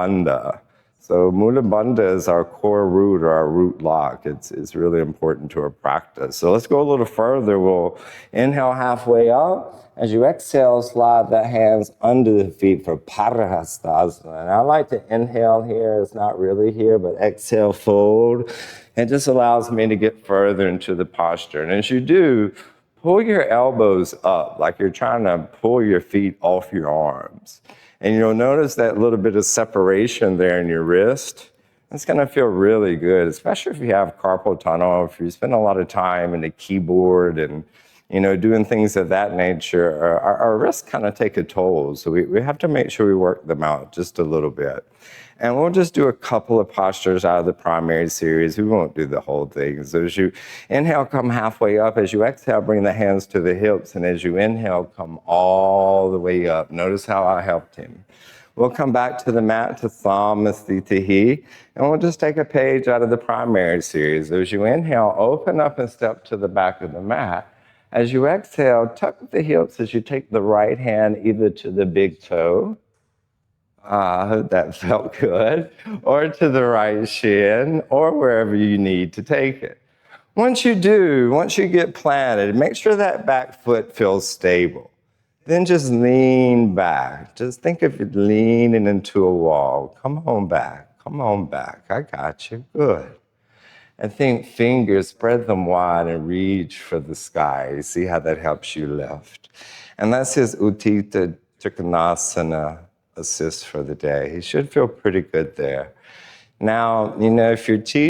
Bandha. So Mula Bandha is our core root or our root lock. It's really important to our practice. So let's go a little further. We'll inhale halfway up. As you exhale, slide the hands under the feet for Parahastasana. And I like to inhale here. It's not really here, but exhale, fold. It just allows me to get further into the posture. And as you do, pull your elbows up like you're trying to pull your feet off your arms. And you'll notice that little bit of separation there in your wrist. It's going to feel really good, especially if you have carpal tunnel, if you spend a lot of time in the keyboard and doing things of that nature. Our wrists kind of take a toll, so we have to make sure we work them out just a little bit. And we'll just do a couple of postures out of the primary series. We won't do the whole thing. So as you inhale, come halfway up. As you exhale, bring the hands to the hips. And as you inhale, come all the way up. Notice how I helped him. We'll come back to the mat to Samasthitihi. And we'll just take a page out of the primary series. So as you inhale, open up and step to the back of the mat. As you exhale, tuck the hips as you take the right hand either to the big toe. I hope that felt good. Or to the right shin, or wherever you need to take it. Once you get planted, make sure that back foot feels stable. Then just lean back. Just think of it leaning into a wall. Come on back. I got you. Good. And think fingers, spread them wide and reach for the sky. See how that helps you lift. And that's his Uttita Trikonasana assist for the day. He should feel pretty good there. Now, if you're teaching